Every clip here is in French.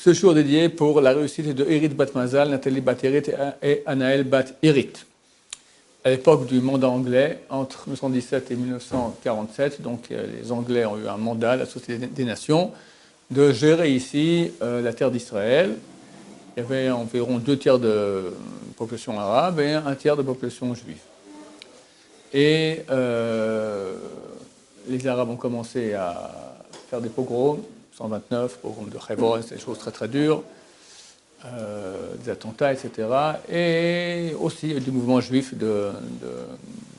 ce jour dédié pour la réussite de Irit Bat Mazal, Nathalie Bat Irit et Anaël Bat Irit. À l'époque du mandat anglais, entre 1917 et 1947, donc les Anglais ont eu un mandat, la Société des Nations, de gérer ici la terre d'Israël. Il y avait environ 2 tiers de population arabe et 1 tiers de population juive. Et les Arabes ont commencé à faire des pogroms, 129, pogrom de Hebron, c'est des choses très très dures, des attentats, etc. Et aussi du mouvement juif de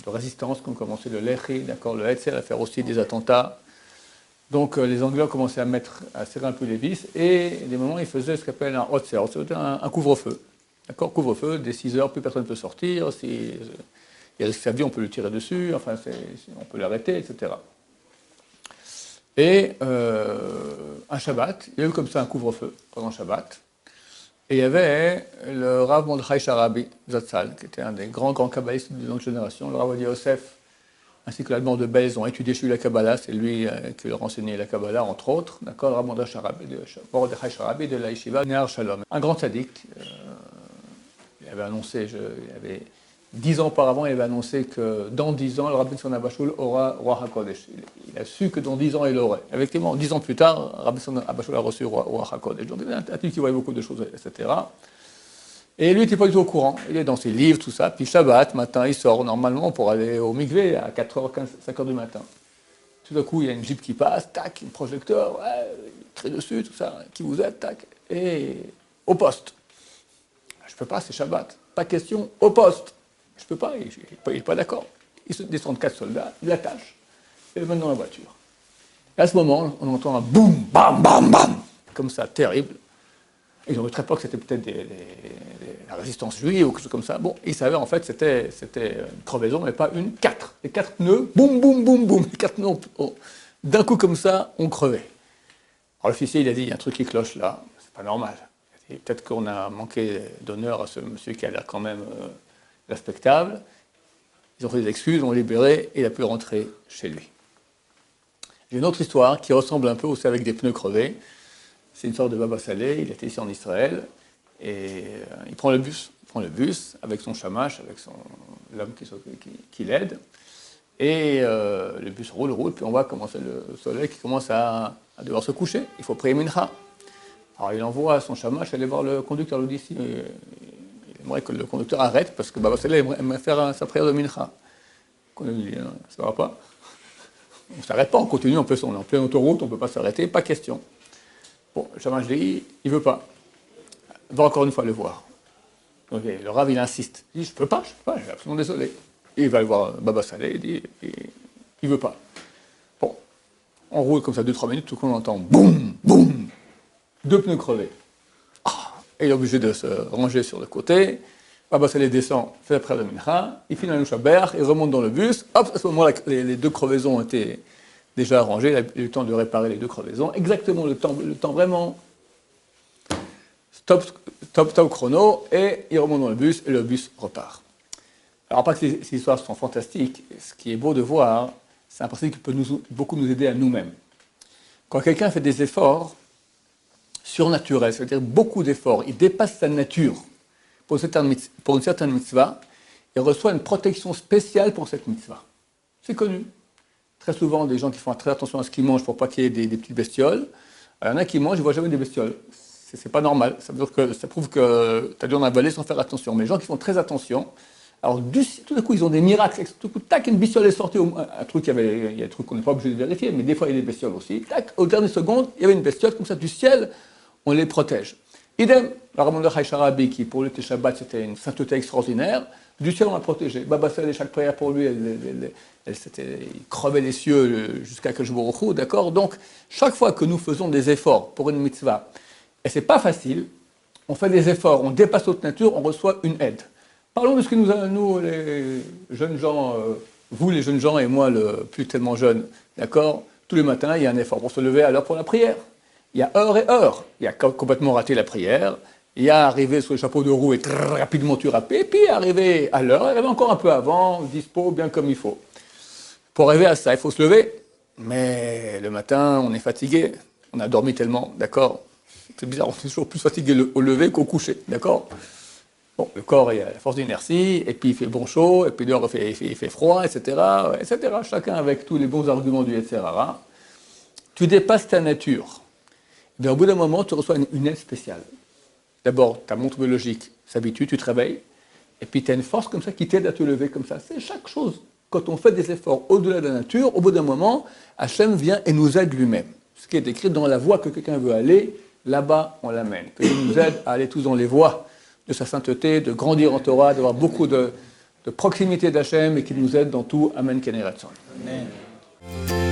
résistance, qui ont commencé le Lehi, d'accord, le Hetzel, à faire aussi des attentats. Donc les Anglais ont commencé à serrer un peu les vis, et des moments ils faisaient ce qu'on appelle un Otzer, c'est un couvre-feu. D'accord, couvre-feu, dès 6 heures, plus personne ne peut sortir, si il risque sa vie, on peut le tirer dessus, enfin, on peut l'arrêter, etc. Et un Shabbat, il y a eu comme ça un couvre-feu pendant Shabbat, et il y avait le Rav Mordechai Sharabi Zatzal, qui était un des grands kabbalistes de notre génération, le Rav Odia Yosef, ainsi que l'Allemand de Belz ont étudié chez lui la Kabbalah, c'est lui qui leur enseignait la Kabbalah, entre autres, d'accord, le Rav Mordechai Sharabi de la Yeshiva Ner Shalom. Un grand tzaddik, il avait annoncé, il avait 10 ans auparavant, il avait annoncé que dans 10 ans, le Rabbi Tzon Abashul aura Roi HaKodesh. Il a su que dans 10 ans, il l'aurait. Effectivement, 10 ans plus tard, Rabbi Tzon Abashul a reçu Roi HaKodesh. Donc, il a un type qui voyait beaucoup de choses, etc. Et lui, il n'était pas du tout au courant. Il est dans ses livres, tout ça. Puis Shabbat, matin, il sort normalement pour aller au mikvé à 4h15, 5h du matin. Tout d'un coup, il y a une jeep qui passe, tac, un projecteur, ouais, il crie dessus, tout ça. Qui vous êtes, tac. Et au poste. Je ne peux pas, c'est Shabbat. Pas question, au poste. Je ne peux pas, il n'est pas d'accord. Ils descendent 4 soldats, ils l'attachent et le mettent dans la voiture. Et à ce moment, on entend un boum, bam, bam, bam, comme ça, terrible. Ils ont eu très peur que c'était peut-être la résistance juive ou quelque chose comme ça. Bon, ils savaient en fait que c'était une crevaison, mais pas une, 4. Les 4 pneus, boum, boum, boum, boum. Les 4 pneus, d'un coup comme ça, ont crevé. Alors l'officier, il a dit, il y a un truc qui cloche là, c'est pas normal. Peut-être qu'on a manqué d'honneur à ce monsieur qui a l'air quand même respectable. Ils ont fait des excuses, ont libéré, et il a pu rentrer chez lui. J'ai une autre histoire qui ressemble un peu aussi avec des pneus crevés. C'est une sorte de Baba Saleh, il était ici en Israël, et il prend le bus avec son shamash, avec l'homme qui l'aide, et le bus roule, puis on voit commencer le soleil qui commence à devoir se coucher. Il faut prier Mincha. Alors il envoie son shamash aller voir le conducteur, lui dit ici. Il aimerait que le conducteur arrête, parce que Baba Saleh aimerait faire sa prière de Mincha. On lui dit, ça ne va pas. On ne s'arrête pas, on continue, on est en pleine autoroute, on ne peut pas s'arrêter, pas question. Bon, le shamash dit, il ne veut pas. Va encore une fois le voir. Donc, le Rav, il insiste. Il dit, je ne peux pas, je suis absolument désolé. Et il va le voir Baba Saleh, il dit, il ne veut pas. Bon, on roule comme ça 2-3 minutes, tout le monde entend, boum, boum, 2 pneus crevés. Et il est obligé de se ranger sur le côté. Baba Saleh descend, fait la prière de Mincha, il finit un Shabbat, il remonte dans le bus. Hop, à ce moment-là, les 2 crevaisons étaient déjà arrangées, il a eu le temps de réparer les 2 crevaisons. Exactement le temps vraiment top chrono, et il remonte dans le bus, et le bus repart. Alors, pas que ces histoires sont fantastiques, ce qui est beau de voir, c'est un principe qui peut beaucoup nous aider à nous-mêmes. Quand quelqu'un fait des efforts surnaturels, c'est-à-dire beaucoup d'efforts, il dépasse sa nature pour une certaine mitzvah, il reçoit une protection spéciale pour cette mitzvah. C'est connu. Très souvent, des gens qui font très attention à ce qu'ils mangent pour pas qu'il y ait des petites bestioles. Il y en a qui mangent, ils ne voient jamais des bestioles. C'est pas normal. Ça prouve que tu as dû en avaler sans faire attention. Mais les gens qui font très attention, alors tout d'un coup, ils ont des miracles. Tout d'un coup, tac, une bestiole est sortie. Un truc, il y a des trucs qu'on n'est pas obligé de vérifier, mais des fois, il y a des bestioles aussi. Tac, aux dernières secondes, il y avait une bestiole, comme ça, du ciel, on les protège. Idem, le Rav Mordechai Sharabi, qui pour lui, le Shabbat, c'était une sainteté extraordinaire, du ciel, on l'a protégé. Baba Saleh, chaque prière pour lui, il crevait les cieux jusqu'à que je me retrouve, d'accord? Donc, chaque fois que nous faisons des efforts pour une mitzvah, et c'est pas facile, on fait des efforts, on dépasse notre nature, on reçoit une aide. Parlons de ce que nous les jeunes gens, vous les jeunes gens et moi le plus tellement jeune, d'accord? Tous les matins, il y a un effort pour se lever à l'heure pour la prière. Il y a heure et heure. Il y a complètement raté la prière. Il y a arrivé sur le chapeau de roue et très rapidement tu rappes. Et puis arriver à l'heure, arriver encore un peu avant, dispo, bien comme il faut. Pour arriver à ça, il faut se lever. Mais le matin, on est fatigué. On a dormi tellement, d'accord? C'est bizarre, on est toujours plus fatigué au lever qu'au coucher, d'accord? Bon, le corps est à la force d'inertie, et puis il fait bon chaud, et puis dehors il fait froid, etc., etc. Chacun avec tous les bons arguments du etc. Tu dépasses ta nature. Mais au bout d'un moment, tu reçois une aide spéciale. D'abord, ta montre biologique s'habitue, tu te réveilles, et puis tu as une force comme ça qui t'aide à te lever comme ça. C'est chaque chose. Quand on fait des efforts au-delà de la nature, au bout d'un moment, Hachem vient et nous aide lui-même. Ce qui est écrit dans la voie que quelqu'un veut aller, là-bas, on l'amène. Il nous aide à aller tous dans les voies de sa sainteté, de grandir en Torah, d'avoir beaucoup de proximité d'Hachem et qu'il nous aide dans tout. Amen, Ken Yireh Ratzon. Amen.